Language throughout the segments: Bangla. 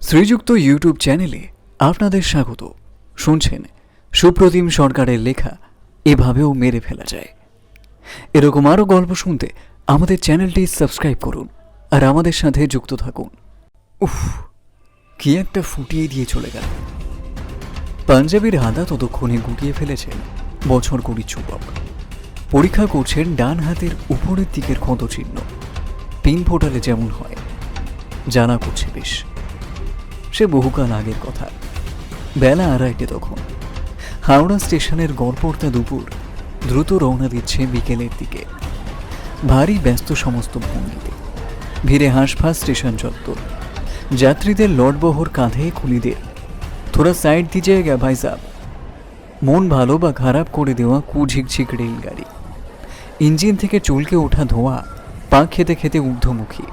শ্রীযুক্ত ইউটিউব চ্যানেলে আপনাদের স্বাগত। শুনছেন সুপ্রতিম সরকারের লেখা এভাবেও মেরে ফেলা যায়। এরকম আরও গল্প শুনতে আমাদের চ্যানেলটি সাবস্ক্রাইব করুন আর আমাদের সাথে যুক্ত থাকুন। উফ, কি একটা ফুটিয়ে দিয়ে চলে গেল। পাঞ্জাবির হাদা ততক্ষণে গুটিয়ে ফেলেছেন বছর 20 যুবক। পরীক্ষা করছেন ডান হাতের উপরের দিকের ক্ষত চিহ্ন, পিন ফোটালে যেমন হয়। জানা করছে বেশ, সে বহুকাল আগের কথা। বেলা 2:30 তখন। হাওড়া স্টেশনের গড়পড়তা দুপুর দ্রুত রওনা দিচ্ছে বিকেলের দিকে। ভারী ব্যস্ত সমস্ত ভঙ্গিতে ভিড়ে হাঁসফাঁস স্টেশন চত্বর। যাত্রীদের লটবহর কাঁধে কুলিদের থোড়া সাইড দিজিয়েগা ভাই সাব। মন ভালো বা খারাপ করে দেওয়া কুঝিকঝিক রেলগাড়ি। ইঞ্জিন থেকে চুলকে ওঠা ধোঁয়া পা খেতে খেতে ঊর্ধ্বমুখী।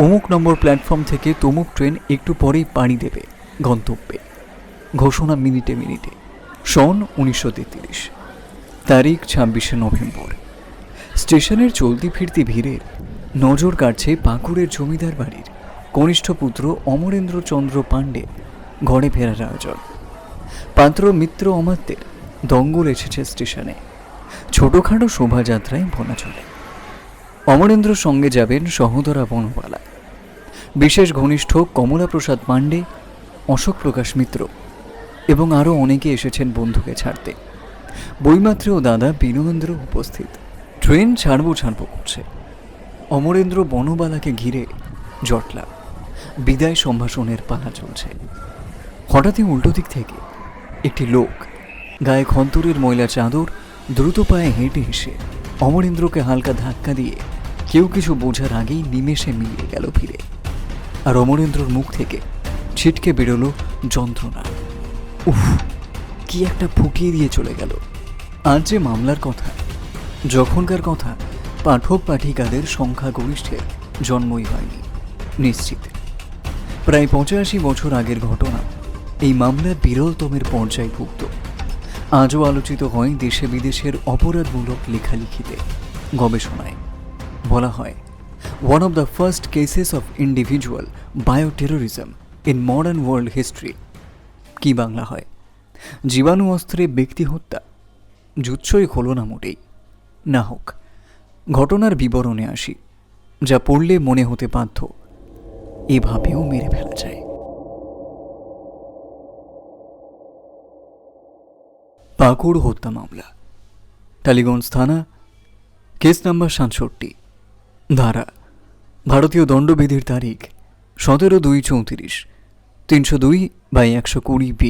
অমুক নম্বর প্ল্যাটফর্ম থেকে তমুক ট্রেন একটু পরেই পাড়ি দেবে গন্তব্যে। ঘোষণা মিনিটে মিনিটে। সন 1933, তারিখ 26শে নভেম্বর। স্টেশনের চলতি ফিরতি ভিড়ের নজর কাটছে পাকুড়ের জমিদার বাড়ির কনিষ্ঠ পুত্র অমরেন্দ্রচন্দ্র পাণ্ডে ঘরে ফেরার আয়োজন। পাত্র মিত্র অমাত্যের দঙ্গল এসেছে স্টেশনে। ছোটোখাটো শোভাযাত্রায় বলা চলে। অমরেন্দ্রর সঙ্গে যাবেন সহোদরা বনবালা, বিশেষ ঘনিষ্ঠ কমলাপ্রসাদ পাণ্ডে, অশোক প্রকাশ মিত্র এবং আরও অনেকে এসেছেন বন্ধুকে ছাড়তে। বৈমাত্র ও দাদা বিনোয়েন্দ্র উপস্থিত। ট্রেন ছাড়বো করছে। অমরেন্দ্র বনবালাকে ঘিরে জটলা। বিদায় সম্ভাষণের পালা চলছে। হঠাৎই উল্টো দিক থেকে একটি লোক গায়ে খন্তরের ময়লা চাদর দ্রুত পায়ে হেঁটে এসে অমরেন্দ্রকে হালকা ধাক্কা দিয়ে কেউ কিছু বোঝার আগেই নিমেষে মিলিয়ে গেল ভিড়ে। আর অমরেন্দ্রর মুখ থেকে ছিটকে বেরোলো যন্ত্রণা। উফ, কি একটা ফুকিয়ে দিয়ে চলে গেল। আজ যে মামলার কথা, যখনকার কথা, পাঠক পাঠিকাদের সংখ্যাগরিষ্ঠের জন্মই হয়নি নিশ্চিত। প্রায় 85 বছর আগের ঘটনা এই মামলার বিরলতমের পর্যায়ভুক্ত। আজও আলোচিত হয় দেশে বিদেশের অপরাধমূলক লেখালেখিতে, গবেষণায়। বলা হয় one of the first cases of individual bioterrorism in modern world history. কি বাংলা হয়? জীবাণু অস্ত্রে ব্যক্তি হত্যা। জুৎসই হলো না মোটেই। না হোক, ঘটনার বিবরণে আসি, যা পড়লে মনে হতে বাধ্য এভাবেও মেরে ফেলা যায়। পাকুড় হত্যা মামলা, টালিগঞ্জ থানা, কেস নাম্বার 67, ধারা ভারতীয় দণ্ডবিধির তারিখ 17/2/34, 302/120B,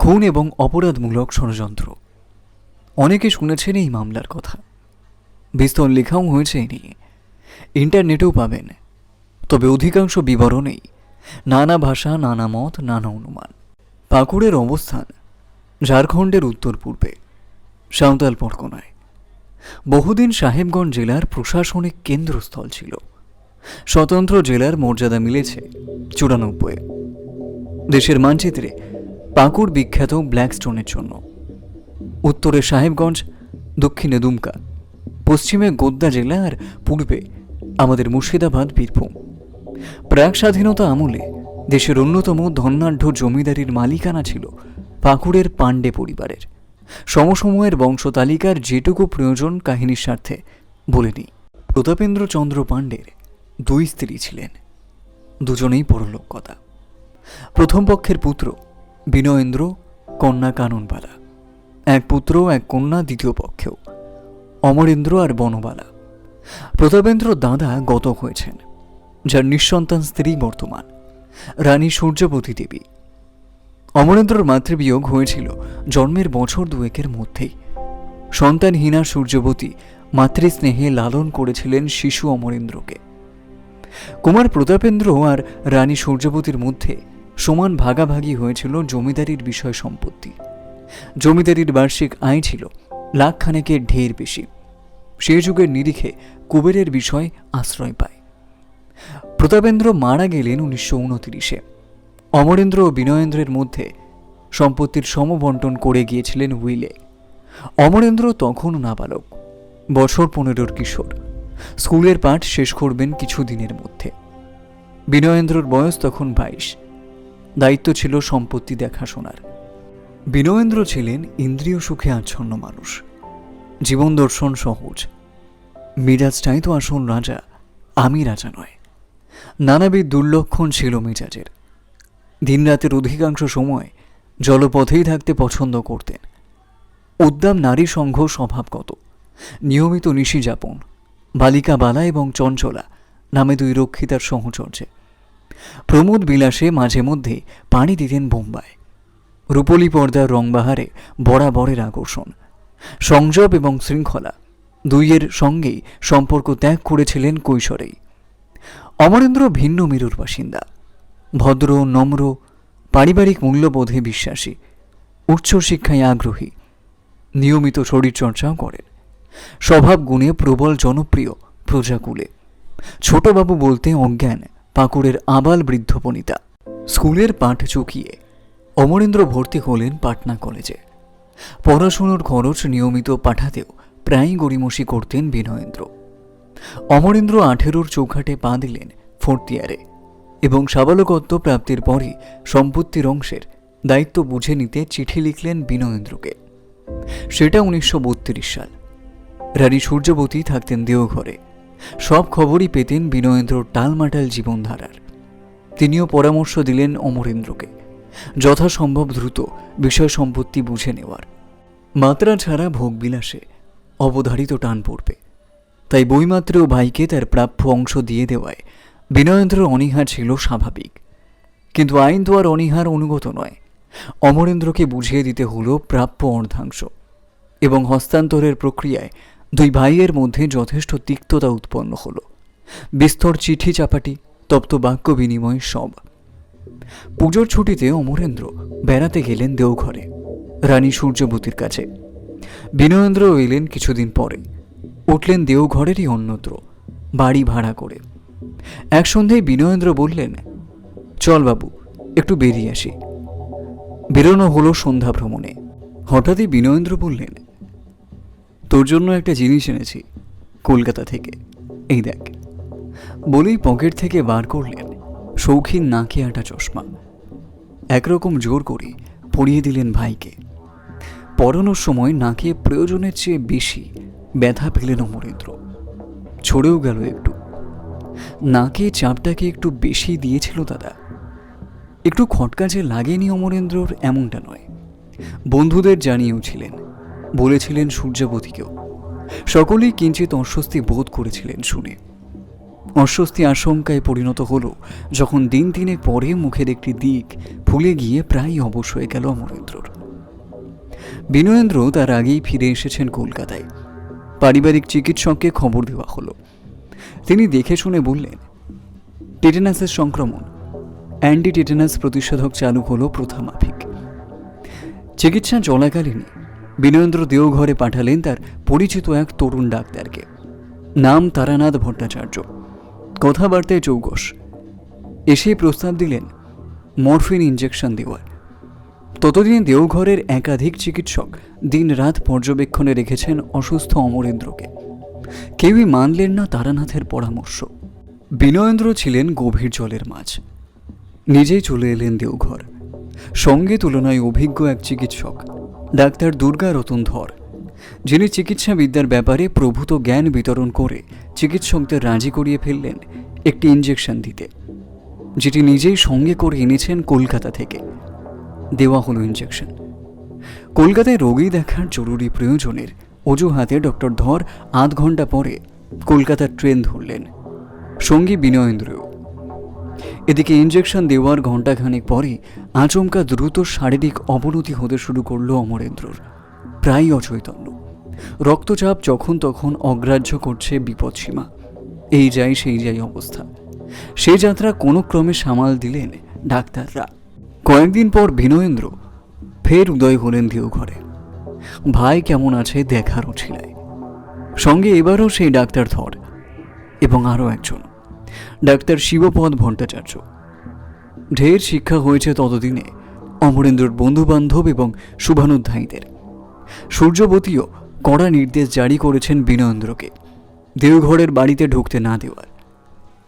খুন এবং অপরাধমূলক ষড়যন্ত্র। অনেকে শুনেছেন এই মামলার কথা, বিস্তর লেখাও হয়েছে এ নিয়ে, ইন্টারনেটেও পাবেন। তবে অধিকাংশ বিবরণেই নানা ভাষা, নানা মত, নানা অনুমান। পাকুড়ের অবস্থান ঝাড়খণ্ডের উত্তর পূর্বে সাঁওতাল পরগনায়। বহুদিন সাহেবগঞ্জ জেলার প্রশাসনিক কেন্দ্রস্থল ছিল। স্বতন্ত্র জেলার মর্যাদা মিলেছে 94। দেশের মানচিত্রে পাকুড় বিখ্যাত ব্ল্যাক স্টোনের জন্য। উত্তরে সাহেবগঞ্জ, দক্ষিণে দুমকা, পশ্চিমে গোদ্দা জেলা আর পূর্বে আমাদের মুর্শিদাবাদ, বীরভূম। প্রাক স্বাধীনতা আমলে দেশের অন্যতম ধনাঢ্য জমিদারির মালিকানা ছিল পাকুড়ের পাণ্ডে পরিবারের। সমসময়ের বংশতালিকার যেটুকু প্রয়োজন কাহিনীর স্বার্থে বলে নিই। প্রতাপেন্দ্রচন্দ্র পাণ্ডের 2 স্ত্রী ছিলেন, দুজনেই পরলোকগতা। প্রথম পক্ষের পুত্র বিনয়েন্দ্র, কন্যা কাননবালা। এক পুত্র এক কন্যা দ্বিতীয় পক্ষেও, অমরেন্দ্র আর বনবালা। প্রতাপেন্দ্র দাদা গত হয়েছেন, যার নিঃসন্তান স্ত্রী বর্তমান রানী সূর্যবতী দেবী। অমরেন্দ্রর মাতৃবিয়োগ হয়েছিল জন্মের বছর 2-এর মধ্যেই। সন্তানহীনা সূর্যবতী মাতৃস্নেহে লালন করেছিলেন শিশু অমরেন্দ্রকে। কুমার প্রতাপেন্দ্র আর রানী সূর্যবতীর মধ্যে সমান ভাগাভাগি হয়েছিল জমিদারির বিষয় সম্পত্তি। জমিদারির বার্ষিক আয় ছিল লাখখানেকের ঢের বেশি। সে যুগের নিরিখে কুবেরের বিষয় আশ্রয় পায়। প্রতাপেন্দ্র মারা গেলেন 1929-এ। অমরেন্দ্র ও বিনয়েন্দ্রের মধ্যে সম্পত্তির সমবন্টন করে গিয়েছিলেন উইলে। অমরেন্দ্র তখনও নাবালক, বছর 15-র কিশোর। স্কুলের পাঠ শেষ করবেন কিছুদিনের মধ্যে। বিনয়েন্দ্রর বয়স তখন 22। দায়িত্ব ছিল সম্পত্তি দেখাশোনার। বিনয়েন্দ্র ছিলেন ইন্দ্রিয় সুখে আচ্ছন্ন মানুষ। জীবন দর্শন সহজ। মেজাজটাই তো আসল রাজা, আমি রাজা নয়। নানাবিধ দুর্লক্ষণ ছিল মেজাজের। দিনরাতের অধিকাংশ সময় জলপথেই থাকতে পছন্দ করতেন। উদ্দাম নারী সংঘ স্বভাবগত। নিয়মিত নিশি যাপন, বালিকা বালা এবং চঞ্চলা নামে 2 রক্ষিতার সহচর্যে। প্রমোদ বিলাসে মাঝে মধ্যে পাড়ি দিতেন বোম্বাই। রূপলি পর্দার রংবাহারে বরাবরের আকর্ষণ, সংযম এবং শৃঙ্খলা দুইয়ের সঙ্গেই সম্পর্ক ত্যাগ করেছিলেন কৈশোরেই। অমরেন্দ্র ভিন্ন মেরুর বাসিন্দা। ভদ্র, নম্র, পারিবারিক মূল্যবোধে বিশ্বাসী, উচ্চ শিক্ষায় আগ্রহী, নিয়মিত শরীরচর্চাও করেন। স্বভাব গুণে প্রবল জনপ্রিয় প্রজাকুলে। ছোটবাবু বলতে অজ্ঞান পাকুড়ের আবাল বৃদ্ধ বনিতা। স্কুলের পাঠ চুকিয়ে অমরেন্দ্র ভর্তি হলেন পাটনা কলেজে। পড়াশুনোর খরচ নিয়মিত পাঠাতেও প্রায়ই গড়িমসি করতেন বিনয়েন্দ্র। অমরেন্দ্র 18 চৌখাটে পা দিলেন 4th ইয়ারে এবং সাবালকত্ব প্রাপ্তির পরই সম্পত্তির অংশের দায়িত্ব বুঝে নিতে চিঠি লিখলেন বিনয়েন্দ্রকে। সেটা 1932 সাল। রানী সূর্যবতী থাকতেন দেওঘরে। সব খবরই পেতেন বিনয়েন্দ্রর টালমাটাল জীবনধারার। তিনিও পরামর্শ দিলেন অমরেন্দ্রকে যথাসম্ভব দ্রুত বিষয় সম্পত্তি বুঝে নেওয়ার। মাত্রা ছাড়া ভোগবিলাসে অবধারিত টান পড়বে, তাই বইমাত্রেও ভাইকে তার প্রাপ্য অংশ দিয়ে দেওয়ায় বিনয়েন্দ্রর অনীহা ছিল স্বাভাবিক। কিন্তু আইন তো আর অনীহার অনুগত নয়। অমরেন্দ্রকে বুঝিয়ে দিতে হলো প্রাপ্য অর্ধাংশ, এবং হস্তান্তরের প্রক্রিয়ায় 2 ভাইয়ের মধ্যে যথেষ্ট তিক্ততা উৎপন্ন হলো। বিস্তর চিঠি চাপাটি, তপ্ত বাক্য বিনিময় সব। পুজোর ছুটিতে অমরেন্দ্র বেড়াতে গেলেন দেওঘরে রানী সূর্যবতীর কাছে। বিনয়েন্দ্র এলেন কিছুদিন পরে। উঠলেন দেওঘরেরই অন্যত্র, বাড়ি ভাড়া করে। এক সন্ধ্যায় বিনয়েন্দ্র বললেন, চল বাবু, একটু বেরিয়ে আসি। বেরোনো হলো সন্ধ্যা ভ্রমণে। হঠাৎই বিনয়েন্দ্র বললেন, তোর জন্য একটা জিনিস এনেছি কলকাতা থেকে, এই দেখ। বলেই পকেট থেকে বার করলেন শৌখিন নাকে আটা চশমা। একরকম জোর করে পরিয়ে দিলেন ভাইকে। পরানোর সময় নাকে প্রয়োজনের চেয়ে বেশি ব্যথা পেলেন অমরেন্দ্র। ছড়েও গেল একটু। নাকে চাপটাকে একটু বেশি দিয়েছিল দাদা। একটু খটকা যে লাগেনি অমরেন্দ্রর এমনটা নয়। বন্ধুদের জানিয়েওছিলেন, বলেছিলেন সূর্যবতীকেও। সকলেই কিঞ্চিত অস্বস্তি বোধ করেছিলেন শুনে। অস্বস্তি আশঙ্কায় পরিণত হলো যখন দিন 3 পরে মুখের একটি দিক ফুলে গিয়ে প্রায় অবশ হয়ে গেল অমরেন্দ্রর। বিনয়েন্দ্র তার আগেই ফিরে এসেছেন কলকাতায়। পারিবারিক চিকিৎসককে খবর দেওয়া হলো। তিনি দেখে শুনে বললেন, টিটেনাসের সংক্রমণ, অ্যান্টি টিটেনাস প্রতিষেধক চালু হলো প্রথা মাফিক। চিকিৎসা চলাকালীনই বিনয়েন্দ্র দেওঘরে পাঠালেন তার পরিচিত এক তরুণ ডাক্তারকে। নাম তারানাথ ভট্টাচার্য, কথাবার্তায় চৌকস। এসেই প্রস্তাব দিলেন মরফিন ইঞ্জেকশন দেওয়ার। ততদিনে দেওঘরের একাধিক চিকিৎসক দিন রাত পর্যবেক্ষণে রেখেছেন অসুস্থ অমরেন্দ্রকে। কেউই মানলেন না তারানাথের পরামর্শ। বিনয়েন্দ্র ছিলেন গভীর জলের মাছ। নিজেই চলে এলেন দেওঘর। সঙ্গে তুলনায় অভিজ্ঞ এক চিকিৎসক, ডাক্তার দুর্গা রতন ধর, যিনি চিকিৎসাবিদ্যার ব্যাপারে প্রভূত জ্ঞান বিতরণ করে চিকিৎসকদের রাজি করিয়ে ফেললেন একটি ইঞ্জেকশন দিতে, যেটি নিজেই সঙ্গে করে এনেছেন কলকাতা থেকে। দেওয়া হলো ইঞ্জেকশন। কলকাতায় রোগী দেখার জরুরি প্রয়োজনের অজুহাতে ডক্টর ধর 8 ঘন্টা পরে কলকাতার ট্রেন ধরলেন, সঙ্গী বিনয়েন্দ্রও। এদিকে ইঞ্জেকশন দেওয়ার ঘণ্টাখানেক পরে আচমকা দ্রুত শারীরিক অবনতি হতে শুরু করলো অমরেন্দ্রর। প্রায় অচৈতন্য। রক্তচাপ যখন তখন অগ্রাহ্য করছে বিপদসীমা। এই যাই সেই যাই অবস্থা। সে যাত্রা কোনো ক্রমে সামাল দিলেন ডাক্তাররা। কয়েকদিন পর বিনয়েন্দ্র ফের উদয় হলেন দেওঘরে। ভাই কেমন আছে দেখার উছিলায়। সঙ্গে এবারও সেই ডাক্তার ধর এবং আরও একজন, ডাক্তার শিবপদ ভট্টাচার্য। ঢের শিক্ষা হয়েছে ততদিনে অমরেন্দ্রর বন্ধুবান্ধব এবং শুভানুধ্যায়ীদের। সূর্যবতীও কড়া নির্দেশ জারি করেছেন বিনয়েন্দ্রকে দেওঘরের বাড়িতে ঢুকতে না দেওয়ার।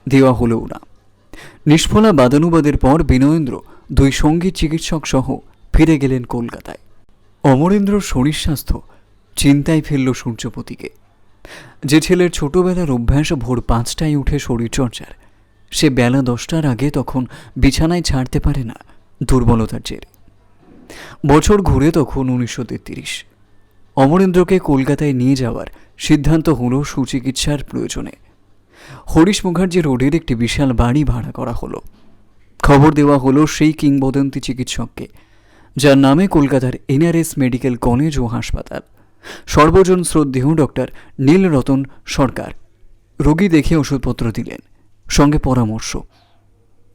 দেওয়া হলেও না। নিষ্ফলা বাদানুবাদের পর বিনয়েন্দ্র 2 সঙ্গীত চিকিৎসক সহ ফিরে গেলেন কলকাতায়। অমরেন্দ্রর শরীর স্বাস্থ্য চিন্তায় ফেলল সূর্যপতিকে। যে ছেলের ছোটবেলার অভ্যাস ভোর 5টায় উঠে শরীরচর্চার, সে বেলা 10টার আগে তখন বিছানায় ছাড়তে পারে না দুর্বলতার জেরে। বছর ঘুরে তখন 1933। অমরেন্দ্রকে কলকাতায় নিয়ে যাওয়ার সিদ্ধান্ত হলো সুচিকিৎসার প্রয়োজনে। হরিশ মুখার্জি রোডের একটি বিশাল বাড়ি ভাড়া করা হলো। খবর দেওয়া হলো সেই কিংবদন্তি চিকিৎসককে, যার নামে কলকাতার NRS মেডিকেল কলেজ ও হাসপাতাল। সর্বজন শ্রদ্ধেয় ডক্টর নীলরতন সরকার রোগী দেখে ওষুধপত্র দিলেন, সঙ্গে পরামর্শ।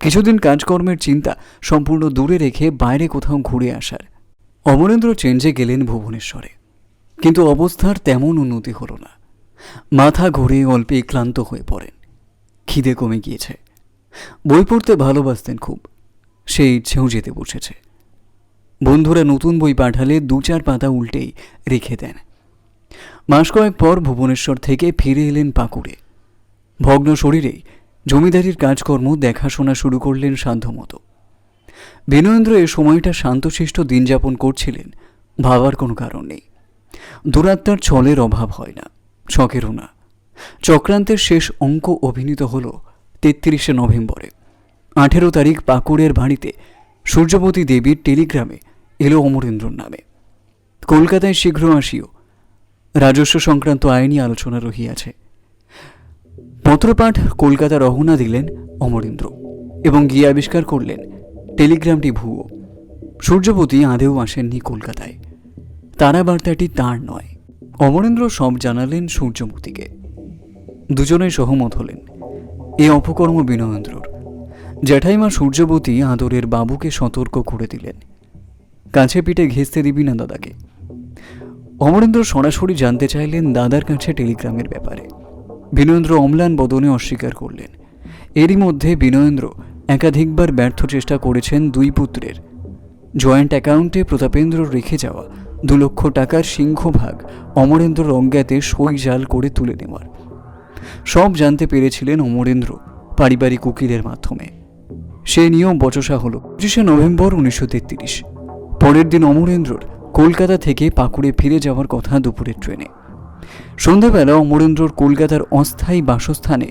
কিছুদিন কাজকর্মের চিন্তা সম্পূর্ণ দূরে রেখে বাইরে কোথাও ঘুরে আসার। অমরেন্দ্র চেঞ্জে গেলেন ভুবনেশ্বরে, কিন্তু অবস্থার তেমন উন্নতি হলো না। মাথা ঘুরে অল্পে ক্লান্ত হয়ে পড়েন। খিদে কমে গিয়েছে। বই পড়তে ভালোবাসতেন খুব, সেই ইচ্ছেও যেতে বসেছে। বন্ধুরা নতুন বই পাঠালে 2-4 পাতা উল্টেই রেখে দেন। মাস কয়েক পর ভুবনেশ্বর থেকে ফিরে এলেন পাকুড়ে। ভগ্ন শরীরেই জমিদারির কাজকর্ম দেখাশোনা শুরু করলেন সাধ্যমতো। বিনয়েন্দ্র এ সময়টা শান্তশিষ্ট দিন যাপন করছিলেন, ভাবার কোনো কারণ নেই। দুরাত্মার ছলের অভাব হয় না, শখেরও না। চক্রান্তের শেষ অঙ্ক অভিনীত হল 33শে নভেম্বরে। 18 তারিখ পাকুড়ের বাড়িতে সূর্যবতী দেবীর টেলিগ্রামে এলো অমরেন্দ্রর নামে, কলকাতায় শীঘ্র আসিও, রাজস্ব সংক্রান্ত আইনি আলোচনা রহিয়াছে। পত্রপাঠ কলকাতা রওনা দিলেন অমরেন্দ্র এবং গিয়ে আবিষ্কার করলেন টেলিগ্রামটি ভুয়ো। সূর্যবতী আদেও আসেননি কলকাতায়, তারা বার্তাটি তার নয়। অমরেন্দ্র সব জানালেন সূর্যবতীকে। দুজনেই সহমত হলেন এ অপকর্ম বিনয়েন্দ্রর। জ্যাঠাইমা সূর্যবতী আদরের বাবুকে সতর্ক করে দিলেন, কাছে পিঠে ঘেঁচতে দিবি না দাদাকে। অমরেন্দ্র সরাসরি জানতে চাইলেন দাদার কাছে টেলিগ্রামের ব্যাপারে। বিনয়েন্দ্র অম্লান বদনে অস্বীকার করলেন। এরই মধ্যে বিনয়েন্দ্র একাধিকবার ব্যর্থ চেষ্টা করেছেন 2 পুত্রের জয়েন্ট অ্যাকাউন্টে প্রতাপেন্দ্র রেখে যাওয়া 2 লক্ষ টাকার সিংহভাগ অমরেন্দ্রর অজ্ঞাতে সই জাল করে তুলে নেওয়ার। সব জানতে পেরেছিলেন অমরেন্দ্র পারিবারিক উকিলের মাধ্যমে। সে নিয়ম বচসা হল 25শে নভেম্বর 1933। পরের দিন অমরেন্দ্রর কলকাতা থেকে পাকুড়ে ফিরে যাওয়ার কথা দুপুরের ট্রেনে। সন্ধ্যাবেলা অমরেন্দ্রর কলকাতার অস্থায়ী বাসস্থানে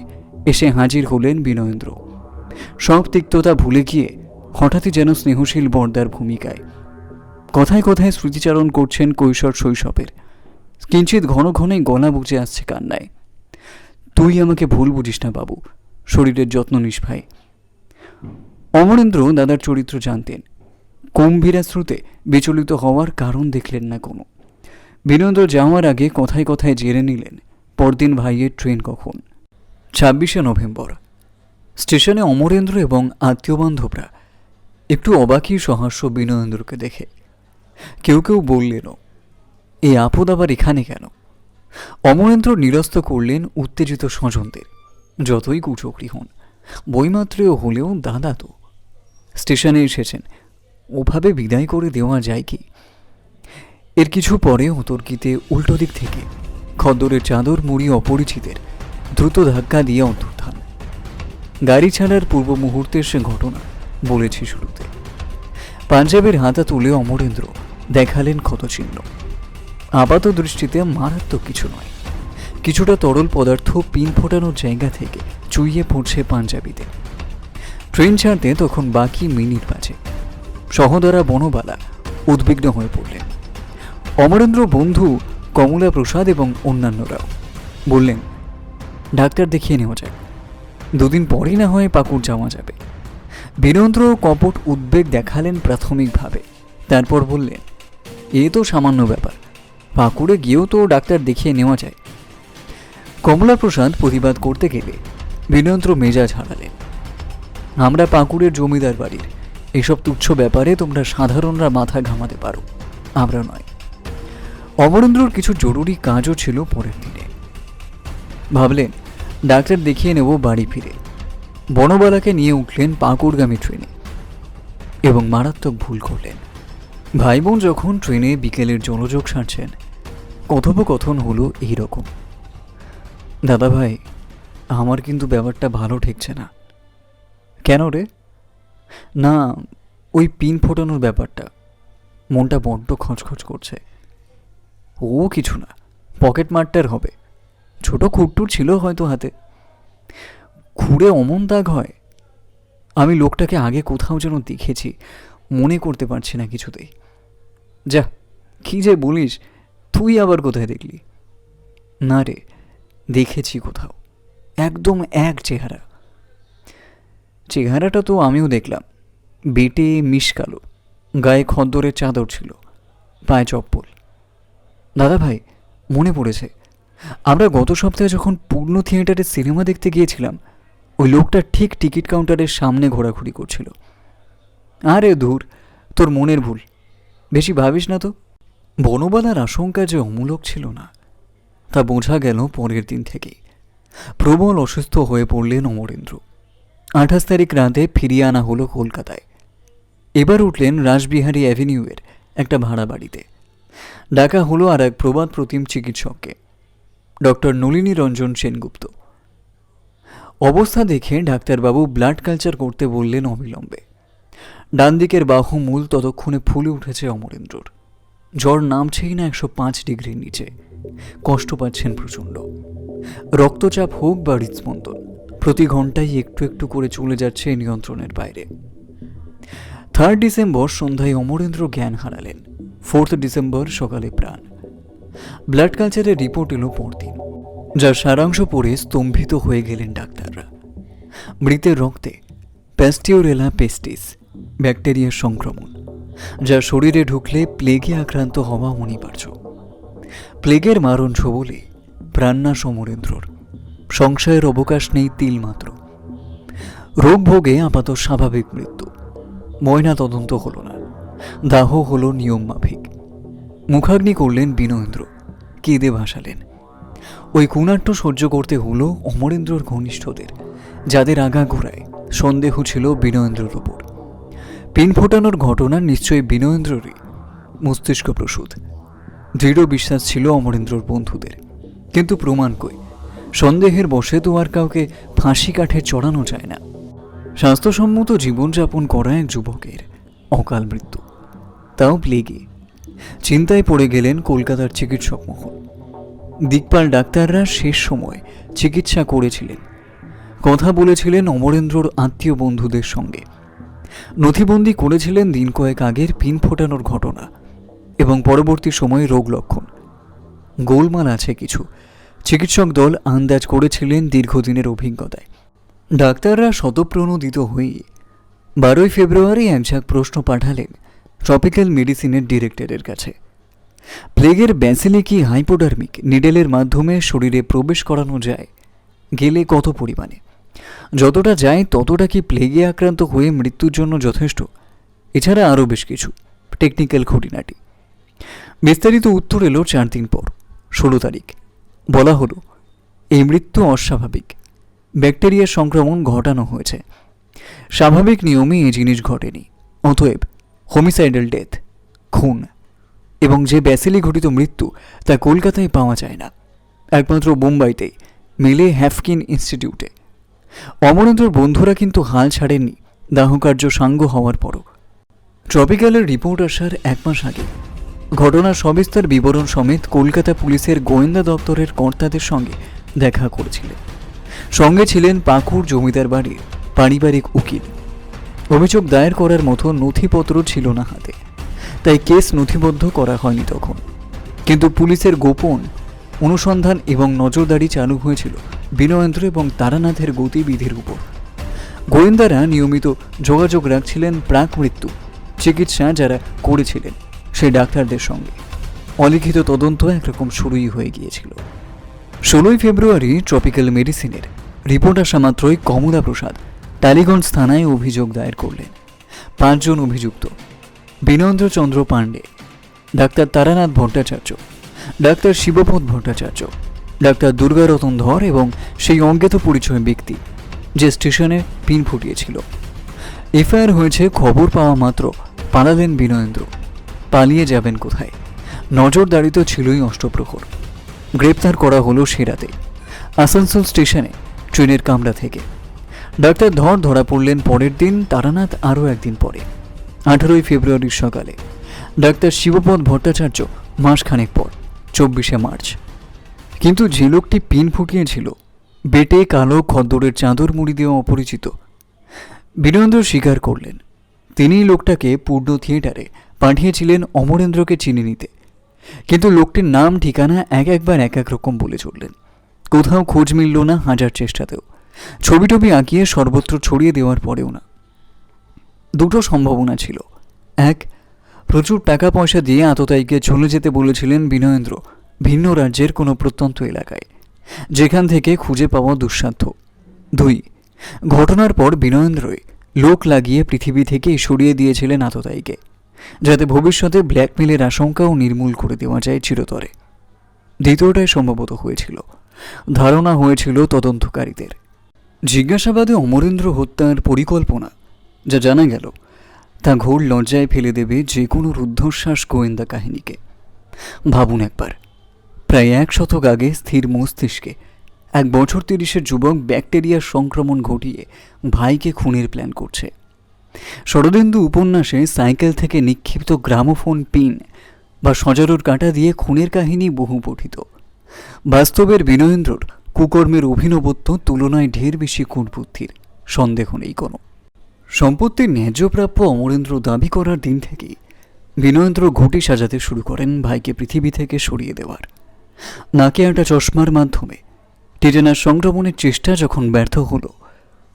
এসে হাজির হলেন বিনয়েন্দ্র। সব তিক্ততা ভুলে গিয়ে হঠাৎই যেন স্নেহশীল বর্দার ভূমিকায়। কথায় কথায় স্মৃতিচারণ করছেন কৈশোর শৈশবের। কিঞ্চিত ঘন ঘনই গলা বুঝে আসছে কান্নায়। তুই আমাকে ভুল বুঝিস না বাবু, শরীরের যত্ন নিস ভাই। অমরেন্দ্র দাদার চরিত্র জানতেন। গম্ভীরা শ্রুতে বিচলিত হওয়ার কারণ দেখলেন না কোনো। বিনয়েন্দ্র যাওয়ার আগে কথায় কথায় জেনে নিলেন পরদিন ভাইয়ের ট্রেন কখন। 26শে নভেম্বর। স্টেশনে অমরেন্দ্র এবং আত্মীয় বান্ধবরা একটু অবাকই সহাস্য বিনয়েন্দ্রকে দেখে। কেউ কেউ বললেনও, এই আপদ আবার এখানে কেন? অমরেন্দ্র নিরস্ত করলেন উত্তেজিত স্বজনদের। যতই কুচক্রি হন, বইমাত্রেও হলেও দাদা তো স্টেশনে এসেছেন, ওভাবে বিদায় করে দেওয়া যায় কি? এর কিছু পরে অতর্কিতে উল্টো দিক থেকে খদ্দরের চাদর মুড়ি অপরিচিতের দ্রুত ধাক্কা দিয়ে অন্তর্ধান। গাড়ি ছাড়ার পূর্ব মুহূর্তের সে ঘটনা বলেছি শুরুতে। পাঞ্জাবের হাতা তুলে অমরেন্দ্র দেখালেন ক্ষতচিহ্ন। আপাত দৃষ্টিতে মারাত্মক কিছু নয়, কিছুটা তরল পদার্থ পিন ফোটানোর জায়গা থেকে চুইয়ে পড়ছে পাঞ্জাবিতে। ট্রেন ছাড়তে তখন বাকি মিনিট 5। সহদরা বনবালা উদ্বিগ্ন হয়ে পড়লেন। অমরেন্দ্র বন্ধু কমলা প্রসাদ এবং অন্যান্যরাও বললেন, ডাক্তার দেখিয়ে নেওয়া যায়, 2 দিন পরেই না হয় পাকুড় যাওয়া যাবে। বীরেন্দ্র কপট উদ্বেগ দেখালেন প্রাথমিকভাবে, তারপর বললেন, এ তো সামান্য ব্যাপার, পাকুড়ে গিয়েও তো ডাক্তার দেখিয়ে নেওয়া যায়। কমলা প্রসাদ প্রতিবাদ করতে গেলে বীরেন্দ্র মেজাজ হারালেন। আমরা পাকুড়ের জমিদার বাড়ির, এসব তুচ্ছ ব্যাপারে তোমরা সাধারণরা মাথা ঘামাতে পারো, আমরা নয়। অমরেন্দ্রর কিছু জরুরি কাজও ছিল পরের দিনে। ভাবলেন ডাক্তার দেখিয়ে নেব বাড়ি ফিরে। বনবালাকে নিয়ে উঠলেন পাকুড়গামী ট্রেনে এবং মারাত্মক ভুল করলেন। ভাই বোন যখন ট্রেনে বিকেলের জলযোগ সারছেন, কথোপকথন হলো এইরকম, দাদা ভাই আমার কিন্তু ব্যাপারটা ভালো ঠেকছে না। কেন রে? না, ওই পিন ফোটানোর ব্যাপারটা, মনটা বড্ড খচখচ করছে। ও কিছু না, পকেট মারটার হবে। ছোট খুঁটটুর ছিল হয়তো হাতে। খুঁড়ে অমন দাগ হয়? আমি লোকটাকে আগে কোথাও যেন দেখেছি, মনে করতে পারছি না কিছুতেই। যা, কি যে বলিস, তুই আবার কোথায় দেখলি? না রে, দেখেছি কোথাও, একদম এক চেহারা। চেহারাটা তো আমিও দেখলাম, বেটে মিশকালো, গায়ে খদ্দরের চাদর ছিল, পায়ে চপ্পল। দাদা ভাই, মনে পড়েছে, আমরা গত সপ্তাহে যখন পূর্ণ থিয়েটারে সিনেমা দেখতে গিয়েছিলাম, ওই লোকটা ঠিক টিকিট কাউন্টারের সামনে ঘোরাঘুরি করছিল। আরে ধুর, তোর মনের ভুল, বেশি ভাবিস না তো। বনবালার আশঙ্কা যে অমূলক ছিল না তা বোঝা গেল পরের দিন থেকেই। প্রবল অসুস্থ হয়ে পড়লেন অমরেন্দ্র। 28 তারিখ রাতে ফিরিয়ে আনা হলো কলকাতায়। এবার উঠলেন রাসবিহারী অ্যাভিনিউয়ের একটা ভাড়া বাড়িতে। ডাকা হলো আর এক প্রবাদ প্রতিম চিকিৎসককে, ডক্টর নলিনী রঞ্জন সেনগুপ্ত। অবস্থা দেখে ডাক্তারবাবু ব্লাড কালচার করতে বললেন অবিলম্বে। ডান দিকের বাহু মূল ততক্ষণে ফুলে উঠেছে অমরেন্দ্রর। জ্বর নামছেই না 105 ডিগ্রির নিচে। কষ্ট পাচ্ছেন প্রচণ্ড। রক্তচাপ হোক বা হৃদস্পন্দন, প্রতি ঘন্টায় একটু একটু করে চলে যাচ্ছে নিয়ন্ত্রণের বাইরে। 3 ডিসেম্বর সন্ধ্যায় অমরেন্দ্র জ্ঞান হারালেন। 4 ডিসেম্বর সকালে প্রাণ। ব্লাড কালচারের রিপোর্ট এলো পরদিন, যার সারাংশ পড়ে স্তম্ভিত হয়ে গেলেন ডাক্তাররা। মৃতের রক্তে প্যাস্টিওরেলা পেস্টিস ব্যাকটেরিয়ার সংক্রমণ, যা শরীরে ঢুকলে প্লেগে আক্রান্ত হওয়া অনিবার্য। প্লেগের মারণ ছোবলে প্রাণনাশ অমরেন্দ্রর। সংশয়ের অবকাশ নেই তিলমাত্র। রোগ ভোগে আপাত স্বাভাবিক মৃত্যু। ময়না তদন্ত হলো না, দাহ হলো নিয়ম মাফিক। মুখাগ্নি করলেন বিনয়েন্দ্র, কেঁদে ভাসালেন। ওই কুনাট্য সহ্য করতে হলো অমরেন্দ্রর ঘনিষ্ঠদের, যাদের আগাগোড়ায় সন্দেহ ছিল বিনয়েন্দ্রর ওপর। পিন ফোটানোর ঘটনা নিশ্চয়ই বিনয়েন্দ্ররই মস্তিষ্ক প্রসূত। দৃঢ় বিশ্বাস ছিল অমরেন্দ্রর বন্ধুদের, কিন্তু প্রমাণ কই? সন্দেহের বশে তো আর কাউকে ফাঁসি কাঠে চড়ানো যায় না। স্বাস্থ্যসম্মত জীবনযাপন করা এক যুবকের অকাল মৃত্যু, তাও প্লেগে। চিন্তায় পড়ে গেলেন কলকাতার চিকিৎসক মহল। দিকপাল ডাক্তাররা শেষ সময় চিকিৎসা করেছিলেন, কথা বলেছিলেন অমরেন্দ্রর আত্মীয় বন্ধুদের সঙ্গে, নথিবন্দি করেছিলেন দিন কয়েক আগের পিন ফোটানোর ঘটনা এবং পরবর্তী সময়ে রোগ লক্ষণ। গোলমাল আছে কিছু, চিকিৎসক দল আন্দাজ করেছিলেন দীর্ঘদিনের অভিজ্ঞতায়। ডাক্তাররা শতপ্রণোদিত হয়ে 12 ফেব্রুয়ারি এক ঝাঁক প্রশ্ন পাঠালেন ট্রপিক্যাল মেডিসিনের ডিরেক্টরের কাছে। প্লেগের ব্যাসিলিকি হাইপোডার্মিক নিডেলের মাধ্যমে শরীরে প্রবেশ করানো যায়, গেলে কত পরিমাণে? যতটা যায় ততটা কি প্লেগে আক্রান্ত হয়ে মৃত্যুর জন্য যথেষ্ট? এছাড়া আরও বেশ কিছু টেকনিক্যাল খুঁটিনাটি। বিস্তারিত উত্তর এলো 4 দিন পর, 16 তারিখ। বলা হলো এই মৃত্যু অস্বাভাবিক, ব্যাকটেরিয়ার সংক্রমণ ঘটানো হয়েছে। স্বাভাবিক নিয়মে এই জিনিস ঘটেনি, অতএব হোমিসাইডাল ডেথ, খুন। এবং যে ব্যাসিলি ঘটিত মৃত্যু তা কলকাতায় পাওয়া যায় না, একমাত্র বোম্বাইতেই মেলে হ্যাফকিন ইনস্টিটিউটে। অমরেন্দ্রর বন্ধুরা কিন্তু হাল ছাড়েননি দাহকার্য সাঙ্গ হওয়ার পরও। ট্রপিক্যালের রিপোর্ট আসার 1 মাস আগে ঘটনার সবিস্তার বিবরণ সমেত কলকাতা পুলিশের গোয়েন্দা দপ্তরের কর্তাদের সঙ্গে দেখা করেছিলেন। সঙ্গে ছিলেন পাকুড় জমিদার বাড়ির পারিবারিক উকিল। অভিযোগ দায়ের করার মতো নথিপত্র ছিল না হাতে, তাই কেস নথিবদ্ধ করা হয়নি তখন। কিন্তু পুলিশের গোপন অনুসন্ধান এবং নজরদারি চালু হয়েছিল বিনয়েন্দ্র এবং তারানাথের গতিবিধির উপর। গোয়েন্দারা নিয়মিত যোগাযোগ রাখছিলেন প্রাক মৃত্যু চিকিৎসা যারা করেছিলেন সেই ডাক্তারদের সঙ্গে। অলিখিত তদন্ত একরকম শুরুই হয়ে গিয়েছিল। 16 ফেব্রুয়ারি ট্রপিক্যাল মেডিসিনের রিপোর্ট আসা মাত্রই কমলা প্রসাদ টালিগঞ্জ থানায় অভিযোগ দায়ের করলেন। 5 জন অভিযুক্ত: বিনয়েন্দ্র চন্দ্র পাণ্ডে, ডাক্তার তারানাথ ভট্টাচার্য, ডাক্তার শিবপদ ভট্টাচার্য, ডাক্তার দুর্গারতন ধর এবং সেই অজ্ঞাত পরিচয় ব্যক্তি যে স্টেশনে পিন ফুটিয়েছিল। এফআইআর হয়েছে খবর পাওয়া মাত্র পালালেন বিনয়েন্দ্র। পালিয়ে যাবেন কোথায়? নজরদারি তো ছিলই অষ্টপ্রহর। গ্রেপ্তার করা হলো সে রাতে আসানসোল স্টেশনে ট্রেনের কামরা থেকে। ডাক্তার ধরা পড়লেন পরের দিন, তারানাথ আরও একদিন পরে 18 ফেব্রুয়ারির সকালে, ডাক্তার শিবপদ ভট্টাচার্য মাসখানেক পর 24 মার্চ। কিন্তু যে লোকটি পিন ফুটিয়েছিল, বেটে কালো খদ্দরের চাদর মুড়ি দেওয়া অপরিচিত, বীরেন্দ্র স্বীকার করলেন তিনি লোকটাকে পূর্ণ থিয়েটারে পাঠিয়েছিলেন অমরেন্দ্রকে চিনে নিতে। কিন্তু লোকটির নাম ঠিকানা একবার এক রকম বলে চললেন। কোথাও খোঁজ মিলল না, হাজার চেষ্টাতেও। ছবি টবি আঁকিয়ে সর্বত্র ছড়িয়ে দেওয়ার পরেও না। দুটো সম্ভাবনা ছিল। এক, প্রচুর টাকা পয়সা দিয়ে আততায়ীকে চলে যেতে বলেছিলেন বিনয়েন্দ্র ভিন্ন রাজ্যের কোনো প্রত্যন্ত এলাকায়, যেখান থেকে খুঁজে পাওয়া দুঃসাধ্য। দুই, ঘটনার পর বিনয়েন্দ্রই লোক লাগিয়ে পৃথিবী থেকে সরিয়ে দিয়েছিলেন আততায়ীকে, যাতে ভবিষ্যতে ব্ল্যাকমেলের আশঙ্কাও নির্মূল করে দেওয়া যায় চিরতরে। দ্বিতীয়টাই সম্ভবত হয়েছিল, ধারণা হয়েছিল তদন্তকারীদের। জিজ্ঞাসাবাদে অমরেন্দ্র হত্যার পরিকল্পনা যা জানা গেল, তা ঘোর লজ্জায় ফেলে দেবে যে কোনো রুদ্ধশ্বাস গোয়েন্দা কাহিনীকে। ভাবুন একবার, প্রায় 1 শতক আগে স্থির মস্তিষ্কে 1 বছর 30-এর যুবক ব্যাকটেরিয়ার সংক্রমণ ঘটিয়ে ভাইকে খুনের প্ল্যান করছে। শরদিন্দু উপন্যাসে সাইকেল থেকে নিক্ষিপ্ত গ্রামোফোন পিন বা সজারুর কাঁটা দিয়ে খুনের কাহিনী বহু পঠিত। বাস্তবের বিনয়েন্দ্রর কুকর্মের অভিনবত্ব তুলনায় ঢের বেশি কূটবুদ্ধির, সন্দেহ নেই কোনো। সম্পত্তির ন্যায্যপ্রাপ্য অমরেন্দ্র দাবি করার দিন থেকেই বিনয়েন্দ্র ঘটি সাজাতে শুরু করেন ভাইকে পৃথিবী থেকে সরিয়ে দেওয়ার। নাকে একটা চশমার মাধ্যমে টিটেনাস সংক্রমণের চেষ্টা যখন ব্যর্থ হলো,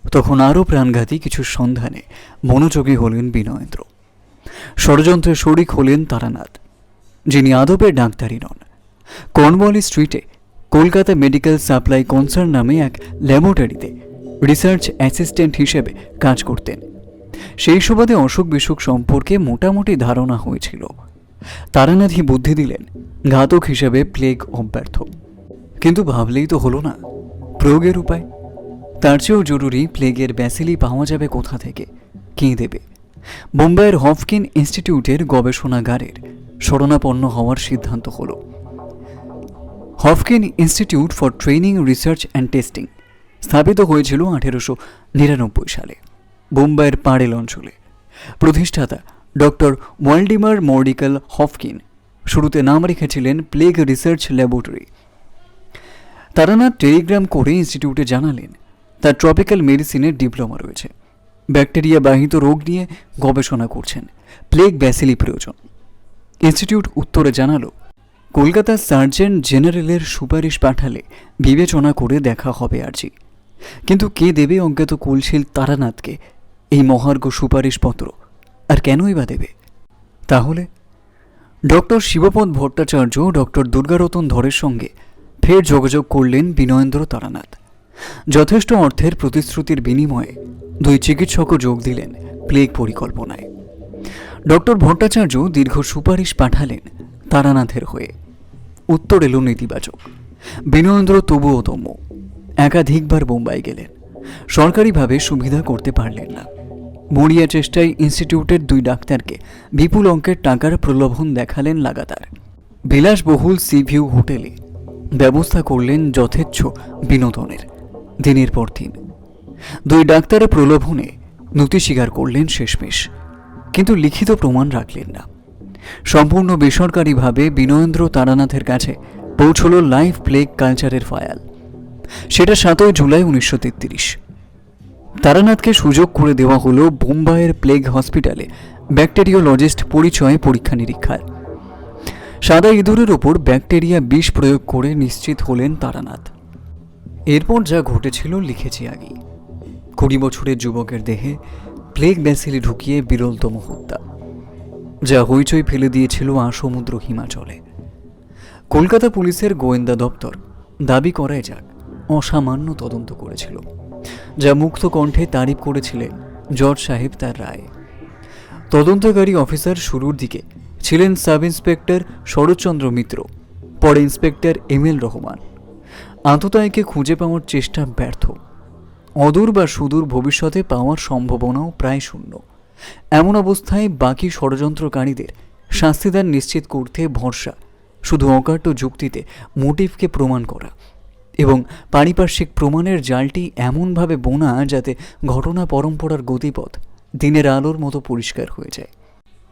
তখন আরও প্রাণঘাতী কিছু সন্ধানে মনোযোগী হলেন বিনয়েন্দ্র। ষড়যন্ত্রে শরিক হলেন তারানাথ, যিনি আদপের ডাক্তারই নন। কর্নওয়ালিস স্ট্রিটে কলকাতা মেডিকেল সাপ্লাই কনসার্ন নামে এক ল্যাবরেটরিতে রিসার্চ অ্যাসিস্ট্যান্ট হিসেবে কাজ করতেন। সেই সুবাদে অসুখ বিসুখ সম্পর্কে মোটামুটি ধারণা হয়েছিল। তারানাথই বুদ্ধি দিলেন ঘাতক হিসেবে প্লেগ অব্যর্থ। কিন্তু ভাবলেই তো হলো না, প্রয়োগের উপায়। তার চেয়েও জরুরি, প্লেগের ব্যাসিলি পাওয়া যাবে কোথা থেকে, কে দেবে। বোম্বাইয়ের হফকিন ইনস্টিটিউটের গবেষণাগারের শরণাপন্ন হওয়ার সিদ্ধান্ত হলো। Haffkine institute for training, research and testing স্থাপিত হয়েছিল 1899 সালে বোম্বাইয়ের পাড়েল অঞ্চলে। প্রতিষ্ঠাতা ডক্টর ওয়াল্ডিমার মর্ডিকাল হফকিন শুরুতে নাম রেখেছিলেন plague research laboratory. Taranath Telegram করে ইনস্টিটিউটে জানালেন তার ট্রপিক্যাল মেডিসিনের ডিপ্লোমা রয়েছে, ব্যাকটেরিয়া বাহিত রোগ নিয়ে গবেষণা করছেন, প্লেগ ব্যাসিলি প্রয়োজন। ইনস্টিটিউট উত্তরে জানালো কলকাতার সার্জন জেনারেলের সুপারিশ পাঠালে বিবেচনা করে দেখা হবে আরজি। কিন্তু কে দেবে অজ্ঞাত কুলশীল তারানাথকে এই মহার্ঘ সুপারিশপত্র, আর কেনই বা দেবে? তাহলে ডক্টর শিবপদ ভট্টাচার্য ডক্টর দুর্গারতন ধরের সঙ্গে ফের যোগাযোগ করলেন বিনয়েন্দ্র তারানাথ। যথেষ্ট অর্থের প্রতিশ্রুতির বিনিময়ে 2 চিকিৎসকও যোগ দিলেন প্লেগ পরিকল্পনায়। ডক্টর ভট্টাচার্য দীর্ঘ সুপারিশ পাঠালেন তারানাথের হয়ে। উত্তর এলো নেতিবাচক। বিনয়েন্দ্র তবুও দম্য। একাধিকবার বোম্বাই গেলেন, সরকারিভাবে সুবিধা করতে পারলেন না। মরিয়া চেষ্টায় ইনস্টিটিউটের 2 ডাক্তারকে বিপুল অঙ্কের টাকার প্রলোভন দেখালেন লাগাতার। বিলাসবহুল সি ভিউ হোটেলে ব্যবস্থা করলেন যথেচ্ছ বিনোদনের, দিনের পর দিন। 2 ডাক্তারের প্রলোভনে নতি স্বীকার করলেন শেষমেশ, কিন্তু লিখিত প্রমাণ রাখলেন না। সম্পূর্ণ বেসরকারিভাবে বিনয়েন্দ্র তারানাথের কাছে পৌঁছল লাইভ প্লেগ কালচারের ফাইল। সেটা 7 জুলাই 1933। তারানাথকে সুযোগ করে দেওয়া হলো বোম্বাইয়ের প্লেগ হসপিটালে ব্যাকটেরিওলজিস্ট পরিচয়ে পরীক্ষা নিরীক্ষার। সাদা ইঁদুরের ওপর ব্যাকটেরিয়া বিষ প্রয়োগ করে নিশ্চিত হলেন তারানাথ। এরপর যা ঘটেছিল লিখেছি আগেই। 20 বছরের যুবকের দেহে প্লেগ ব্যাসিলি ঢুকিয়ে বিরলতম হত্যা, যা হইচই ফেলে দিয়েছিল আসমুদ্র হিমাচলে। কলকাতা পুলিশের গোয়েন্দা দপ্তর দাবি করায় যাক অসামান্য তদন্ত করেছিল, যা মুক্ত কণ্ঠে তারিফ করেছিলেন জজ সাহেব তার রায়ে। তদন্তকারী অফিসার শুরুর দিকে ছিলেন সাব ইন্সপেক্টর শরৎচন্দ্র মিত্র, পরে ইন্সপেক্টর এম.এল. রহমান। আততায়ীকে খুঁজে পাওয়ার চেষ্টা ব্যর্থ। অদূর বা সুদূর ভবিষ্যতে পাওয়ার সম্ভাবনাও প্রায় শূন্য। এমন অবস্থায় বাকি ষড়যন্ত্রকারীদের শাস্তিদান নিশ্চিত করতে ভরসা শুধু অকাট্য যুক্তিতে মোটিভকে প্রমাণ করা এবং পারিপার্শ্বিক প্রমাণের জালটি এমনভাবে বোনা যাতে ঘটনা পরম্পরার গতিপথ দিনের আলোর মতো পরিষ্কার হয়ে যায়।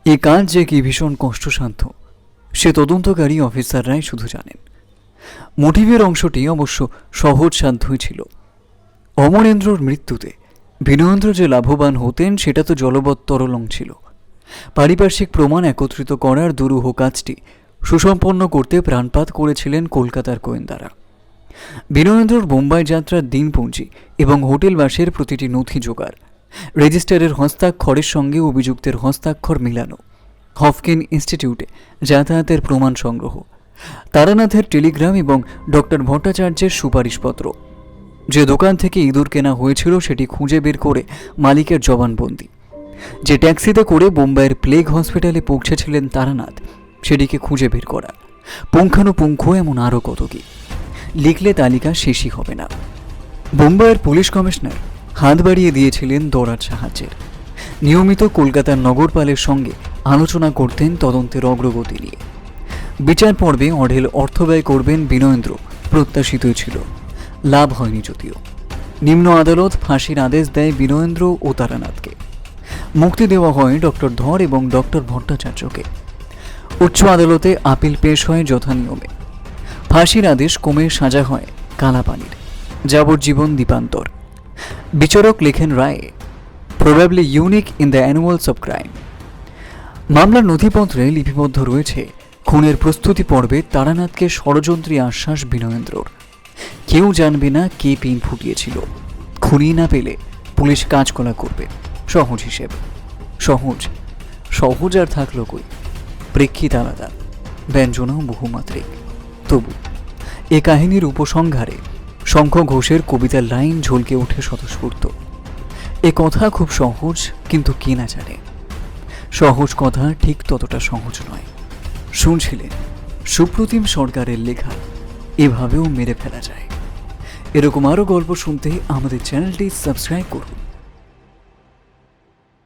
এ কাজ যে কি ভীষণ কষ্টসাধ্য সে তদন্তকারী অফিসাররাই শুধু জানেন। মোটিভের অংশটি অবশ্য সহজসাধ্যই ছিল। অমরেন্দ্রর মৃত্যুতে বিনয়েন্দ্র যে লাভবান হতেন সেটা তো জলবত্তরলং ছিল। পারিপার্শ্বিক প্রমাণ একত্রিত করার দুরূহ কাজটি সুসম্পন্ন করতে প্রাণপাত করেছিলেন কলকাতার গোয়েন্দারা। বিনয়েন্দ্রর বোম্বাই যাত্রার দিনপঞ্জি এবং হোটেলবাসের প্রতিটি নথি জোগাড়, রেজিস্টারের হস্তাক্ষরের সঙ্গে অভিযুক্তের হস্তাক্ষর মিলানো, হফকিন ইনস্টিটিউটে যাতায়াতের প্রমাণ সংগ্রহ, তারানাথের টেলিগ্রাম এবং ডক্টর ভট্টাচার্যের সুপারিশপত্র, যে দোকান থেকে ইঁদুর কেনা হয়েছিল সেটি খুঁজে বের করে মালিকের জবানবন্দি, যে ট্যাক্সিতে করে বোম্বাইয়ের প্লেগ হসপিটালে পৌঁছেছিলেন তারানাথ সেটিকে খুঁজে বের করা, পুঙ্খানুপুঙ্খ এমন আরও কত কি, লিখলে তালিকা শেষই হবে না। বোম্বাইয়ের পুলিশ কমিশনার হাত বাড়িয়ে দিয়েছিলেন দৌড়ার সাহায্যের। নিয়মিত কলকাতার নগরপালের সঙ্গে আলোচনা করতেন তদন্তের অগ্রগতি নিয়ে। বিচার পর্বে অঢেল অর্থ ব্যয় করবেন বিনয়েন্দ্র প্রত্যাশিতই ছিল, লাভ হয়নি যদিও। নিম্ন আদালত ফাঁসির আদেশ দেয় বিনয়েন্দ্র ও তারানাথকে। মুক্তি দেওয়া হয় ডক্টর ধর এবং ডক্টর ভট্টাচার্যকে। উচ্চ আদালতে আপিল পেশ হয় যথানিয়মে। ফাঁসির আদেশ কমে সাজা হয় কালাপানির, যাবজ্জীবন দ্বীপান্তর। বিচারক লেখেন রায়ে, probably unique in the annals of crime. মামলার নথিপত্রে লিপিবদ্ধ রয়েছে খুনের প্রস্তুতি পর্বে তারানাথকে ষড়যন্ত্রী আশ্বাস বিনয়েন্দ্রর। কেউ জানবে না কে পিন ফুটিয়েছিল। খুনি না পেলে পুলিশ কাজকলা করবে, সহজ হিসেব। সহজ সহজ আর থাকলো কই, প্রেক্ষিত আলাদা, ব্যঞ্জনাও বহুমাত্রিক। তবু এ কাহিনীর উপসংহারে শঙ্খ ঘোষের কবিতার লাইন ঝলকে ওঠে স্বতঃস্ফূর্ত। এ কথা খুব সহজ, কিন্তু কে না জানে সহজ কথা ঠিক ততটা সহজ নয়। শুনছিলেন সুপ্রতিম সরকারের লেখা এভাবেও মেরে ফেলা যায়। এরকম আরও গল্প শুনতে আমাদের চ্যানেলটি সাবস্ক্রাইব করুন।